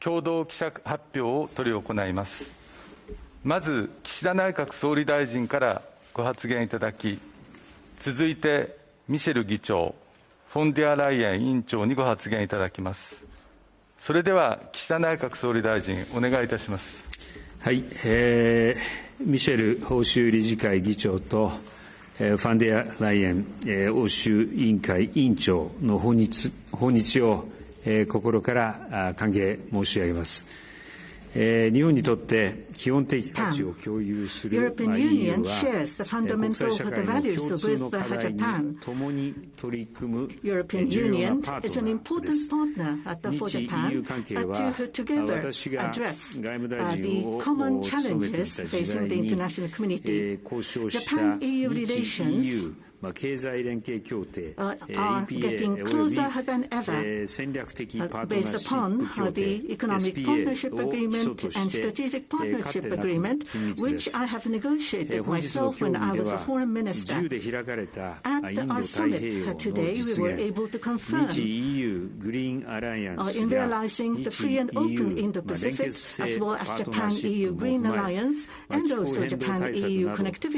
共同記者発表を執り行います。まず、岸田内閣総理大臣からご発言いただき、続いて、ミシェル議長、フォンデアライエン委員長にご発言いただきます。それでは、岸田内閣総理大臣、お願いいたします。はい、ミシェル欧州理事会議長と、ファンデアライエン欧州委員会委員長の訪日を心から歓迎申し上げます。日本にとって基本的価値を共有する EU は国際社会の共通の課題に共に取り組む重要なパートナーです。日 EU 関係は私が外務大臣を務めていた時代に交渉した日 EU経済連携協定 EPA および戦略的パートナーシップ協定 SPA を基礎としてかつてなく緊密です。本日の協議では自由で開かれたインド太平洋の実現、日 EU グリーンアライアンスや日 EU 連結性パートナーシップも踏まえ気候変動対策など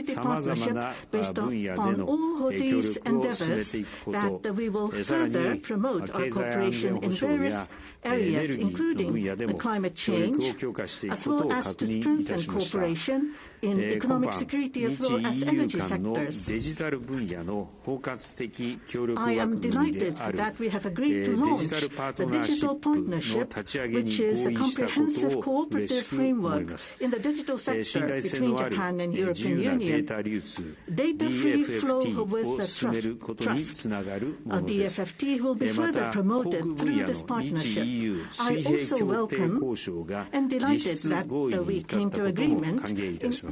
さまざまな分野での協力を進めていくこと、さらに経済安全保障やエネルギーの分野でも協力を強化していくことを確認いたしました。今般、日 EU 間のデジタル分野の包括的協力枠組みであるデジタルパートナーシップの立ち上げに合意したことを嬉しく思います。信頼性のある自由なデータ流通 DFFT を進めることにつながるものです。また、航空分野の日 EU 水平協定交渉が実質合意に至ったことも歓迎いたします。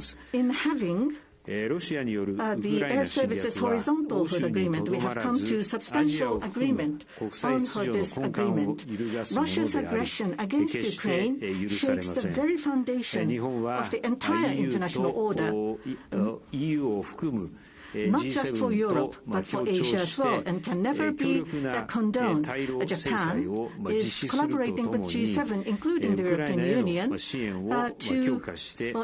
ロシアによるウクライナ侵略は欧州にとどまらずアジアを含む国際秩序の根幹を揺るがすものであり、決して許されません。日本は EU を含むnot just for Europe, but for Asia as well, and can never be condoned. Japan is collaborating with G7, including the European Union, to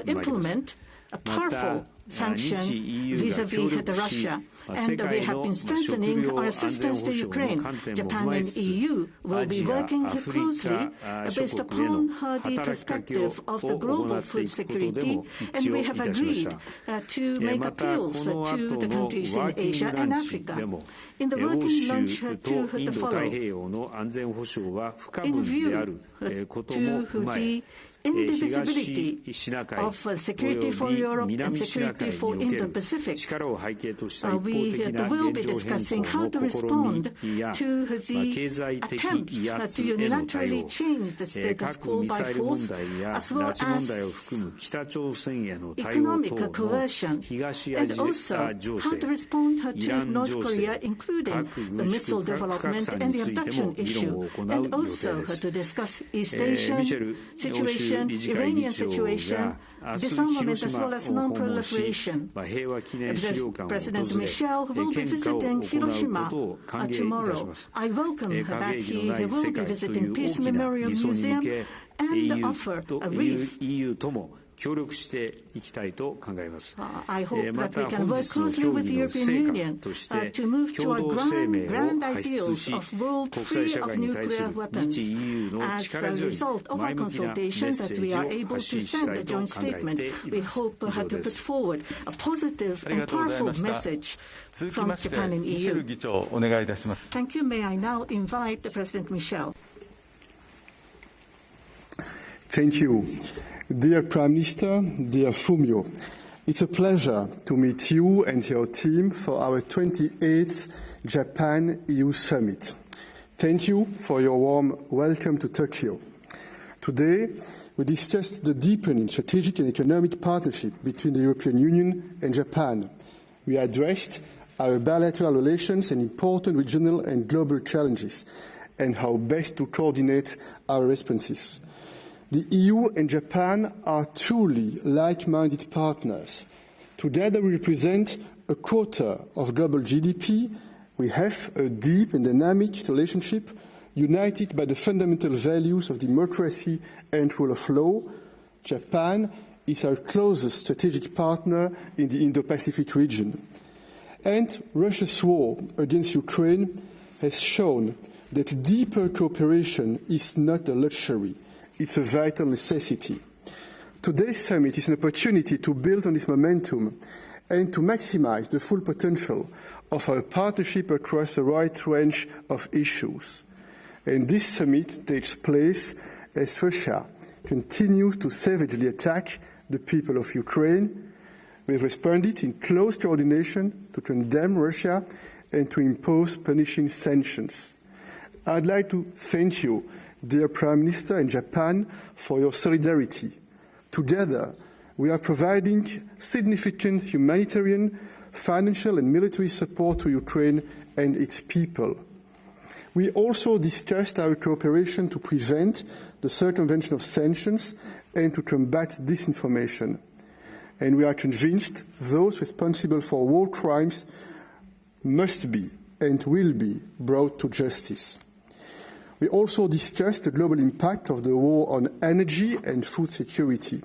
implement a powerful sanction vis-à-vis Russia. And we have been strengthening our assistance to Ukraine. Japan and EU will be working closely based upon the perspective of the global food security, and we have agreed to make appeals to the countries in Asia and Africa. In the working lunch to the following, in view to the indivisibility of security for Europe and security for Indo-Pacific, we will be discussing how to respond to the attempts to unilaterally change the status quo by force, as well as economic coercion, and also how to respond to North Korea, including the missile development and the abduction issue, and also to discuss East Asian situation, Iranian situation, disarmament as well as non-proliferation. President Michel will be visiting Hiroshima tomorrow. I welcome that he will be visiting Peace Memorial Museum and offer a wreath. I hope that we can work closely with the European Union to move toward grand ideals of world free of nuclear weapons. As a result of our consultation that we are able to send a joint statement, we hope to put forward a positive and powerful message from Japan and EU. Thank you. May I now invite President Michel. Thank you. Dear Prime Minister, dear Fumio, it's a pleasure to meet you and your team for our 28th Japan-EU Summit. Thank you for your warm welcome to Tokyo. Today, we discussed the deepening strategic and economic partnership between the European Union and Japan. We addressed our bilateral relations and important regional and global challenges, and how best to coordinate our responses. The EU and Japan are truly like-minded partners. Together we represent a quarter of global GDP. We have a deep and dynamic relationship United by the fundamental values of democracy and rule of law, Japan is our closest strategic partner in the Indo-Pacific region. And Russia's war against Ukraine has shown that deeper cooperation is not a luxury, it's a vital necessity. Today's summit is an opportunity to build on this momentum and to maximize the full potential of our partnership across a wide range of issues. And this summit takes place as Russia continues to savagely attack the people of Ukraine. We have responded in close coordination to condemn Russia and to impose punishing sanctions. I'd like to thank you, dear Prime Minister and Japan, for your solidarity. Together, we are providing significant humanitarian, financial and military support to Ukraine and its people. We also discussed our cooperation to prevent the circumvention of sanctions and to combat disinformation. And we are convinced those responsible for war crimes must be and will be brought to justice. We also discussed the global impact of the war on energy and food security.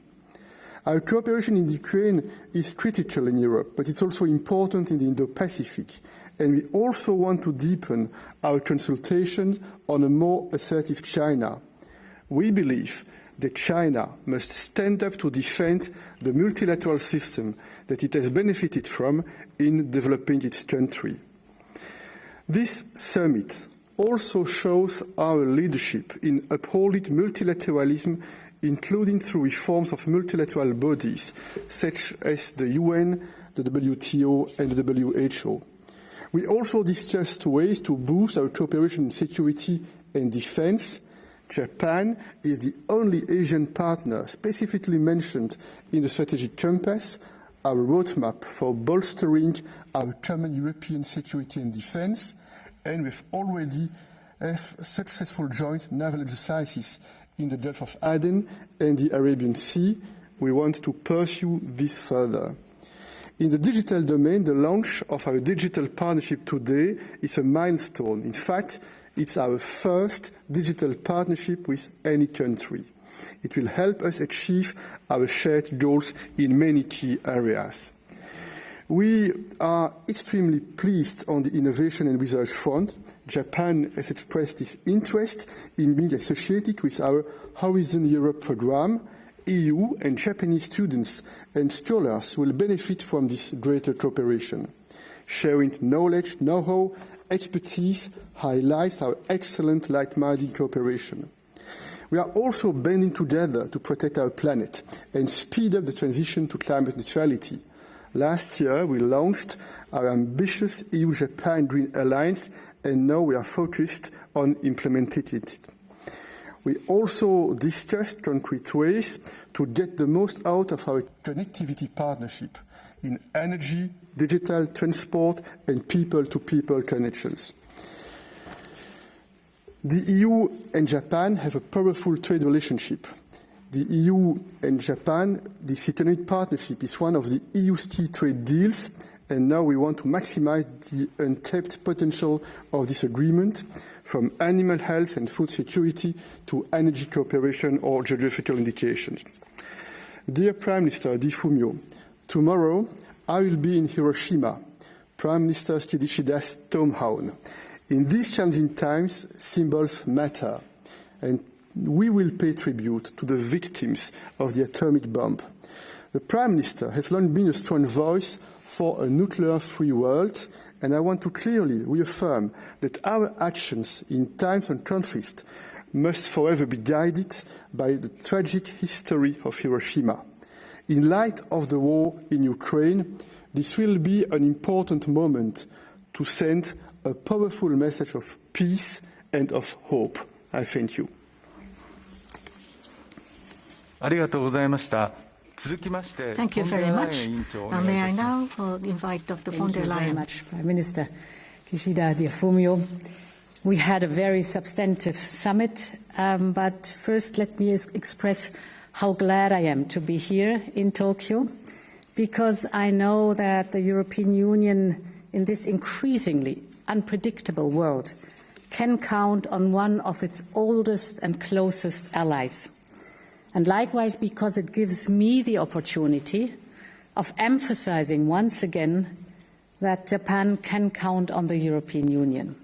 Our cooperation in Ukraine is critical in Europe, but it's also important in the Indo-Pacific, and we also want to deepen our consultations on a more assertive China. We believe that China must stand up to defend the multilateral system that it has benefited from in developing its country. This summit also shows our leadership in upholding multilateralism, including through reforms of multilateral bodies such as the UN, the WTO and the WHO. We also discussed ways to boost our cooperation in security and defense. Japan is the only Asian partner specifically mentioned in the strategic compass, our roadmap for bolstering our common European security and defense, and we've already have successful joint naval exercises in the Gulf of Aden and the Arabian Sea. We want to pursue this further. In the digital domain, the launch of our digital partnership today is a milestone. In fact, it's our first digital partnership with any country. It will help us achieve our shared goals in many key areas. We are extremely pleased on the innovation and research front. Japan has expressed its interest in being associated with our Horizon Europe program. EU and Japanese students and scholars will benefit from this greater cooperation. Sharing knowledge, know-how, expertise highlights our excellent like-minded cooperation. We are also banding together to protect our planet and speed up the transition to climate neutrality. Last year, we launched our ambitious EU-Japan Green Alliance, and now we are focused on implementing it. We also discussed concrete ways to get the most out of our connectivity partnership in energy, digital, transport, and people-to-people connections. The EU and Japan have a powerful trade relationship. The EU and Japan, this economic partnership is one of the EU's key trade deals, and now we want to maximize the untapped potential of this agreement, from animal health and food security to energy cooperation or geographical indications. Dear Prime Minister Di Fumio, tomorrow I will be in Hiroshima, Prime Minister Kishida's hometown. In these challenging times, symbols matter, and we will pay tribute to the victims of the atomic bomb. The Prime Minister has long been a strong voice for a nuclear-free world, and I want to clearly reaffirm that our actions in times of conflict must forever be guided by the tragic history of Hiroshima. In light of the war in Ukraine, this will be an important moment to send a powerful message of peace and of hope. I thank you. ありがとうございました。Thank you very much. May I now invite Dr. von der Leyen. Thank you very much, Prime Minister Kishida Di Fumio. We had a very substantive summit, but first let me express how glad I am to be here in Tokyo, because I know that the European Union in this increasingly unpredictable world can count on one of its oldest and closest allies. And likewise, because it gives me the opportunity of emphasizing once again that Japan can count on the European Union.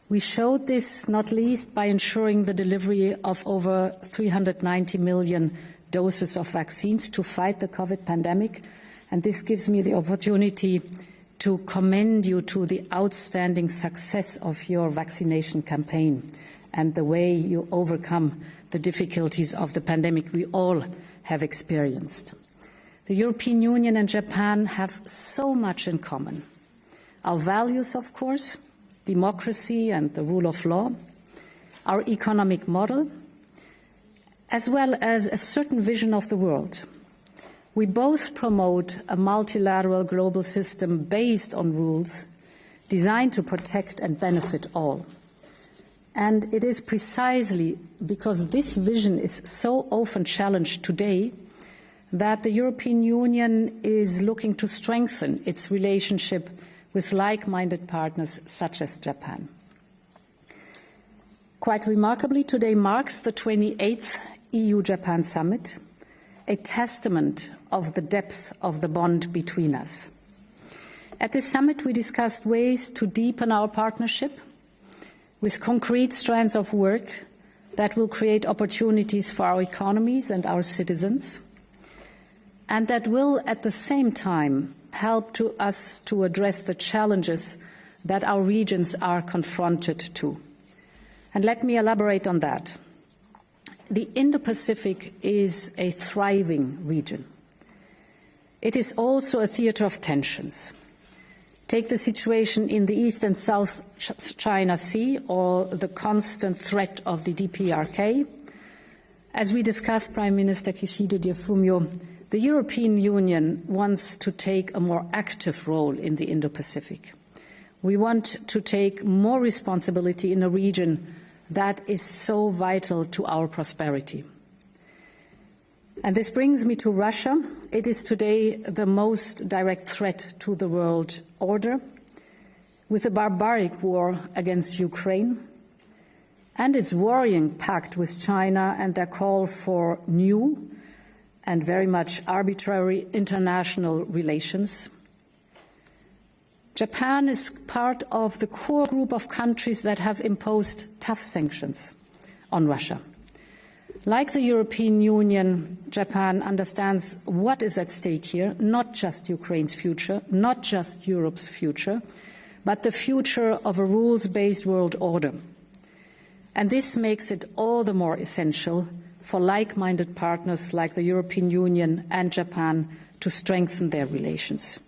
We showed this not least by ensuring the delivery of over 390 million doses of vaccines to fight the COVID pandemic, and this gives me the opportunity to commend you to the outstanding success of your vaccination campaign and the way you overcome the difficulties of the pandemic we all have experienced. The European Union and Japan have so much in common. Our values, of course, democracy and the rule of law, our economic model, as well as a certain vision of the world. We both promote a multilateral global system based on rules designed to protect and benefit all. And it is precisely because this vision is so often challenged today that the European Union is looking to strengthen its relationship with like-minded partners such as Japan. Quite remarkably, today marks the 28th EU-Japan summit, a testament of the depth of the bond between us. At this summit, we discussed ways to deepen our partnership with concrete strands of work that will create opportunities for our economies and our citizens, and that will at the same time help us to address the challenges that our regions are confronted to. And let me elaborate on that. The Indo-Pacific is a thriving region. It is also a theater of tensions. Take the situation in the East and South China Sea or the constant threat of the DPRK. As we discussed, Prime Minister Kishida Fumio, the European Union wants to take a more active role in the Indo-Pacific. We want to take more responsibility in a region that is so vital to our prosperity. And this brings me to Russia. It is today the most direct threat to the world order, with the barbaric war against Ukraine and its worrying pact with China and their call for new and very much arbitrary international relations. Japan is part of the core group of countries that have imposed tough sanctions on Russia. Like the European Union, Japan understands what is at stake here, not just Ukraine's future, not just Europe's future, but the future of a rules-based world order. And this makes it all the more essential for like-minded partners like the European Union and Japan to strengthen their relations.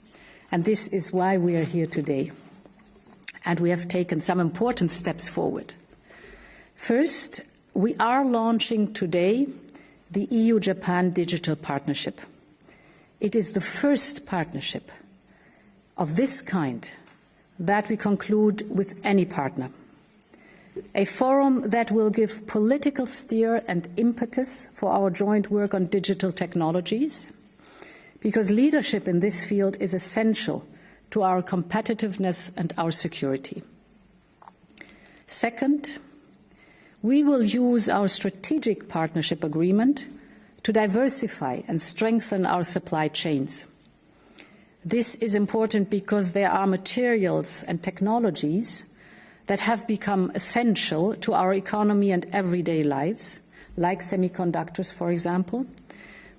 And this is why we are here today. And we have taken some important steps forward. First, we are launching today the EU-Japan Digital Partnership. It is the first partnership of this kind that we conclude with any partner. A forum that will give political steer and impetus for our joint work on digital technologies, because leadership in this field is essential to our competitiveness and our security. Second, we will use our strategic partnership agreement to diversify and strengthen our supply chains. This is important because there are materials and technologies that have become essential to our economy and everyday lives, like semiconductors, for example.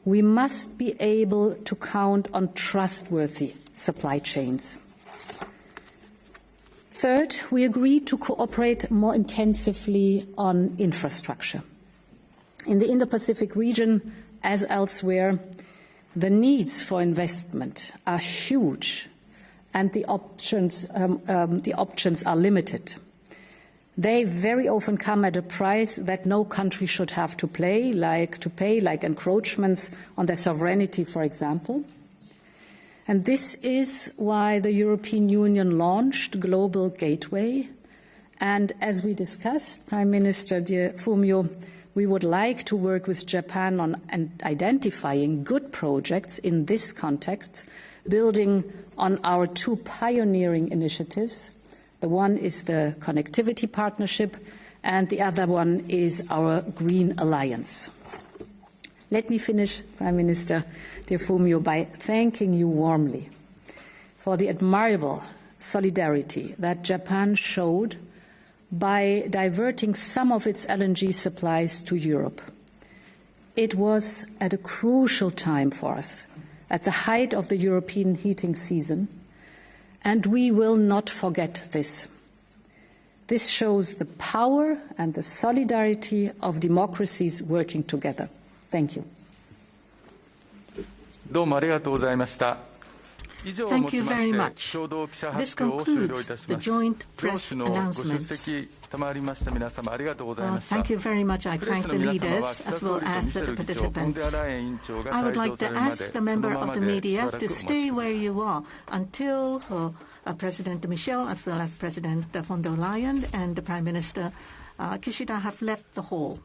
We must be able to count on trustworthy supply chains. Third, we agreed to cooperate more intensively on infrastructure. In the Indo-Pacific region, as elsewhere, the needs for investment are huge and the options are limited. They very often come at a price that no country should have to pay, like encroachments on their sovereignty, for example. And this is why the European Union launched Global Gateway. And as we discussed, Prime Minister Fumio, we would like to work with Japan on identifying good projects in this context, building on our two pioneering initiatives, The one is the Connectivity Partnership, and the other one is our Green Alliance. Let me finish, Prime Minister dear Fumio, by thanking you warmly for the admirable solidarity that Japan showed by diverting some of its LNG supplies to Europe. It was at a crucial time for us, at the height of the European heating season, and we will not forget this. This shows the power and the solidarity of democracies working together. Thank you. どうもありがとうございました。 Thank you very much. This concludes the joint press announcements. Thank you very much. I thank the leaders as well as the participants. I would like to ask the member of the media to stay where you are until President Michel as well as President von der Leyen and the Prime Minister Kishida have left the hall.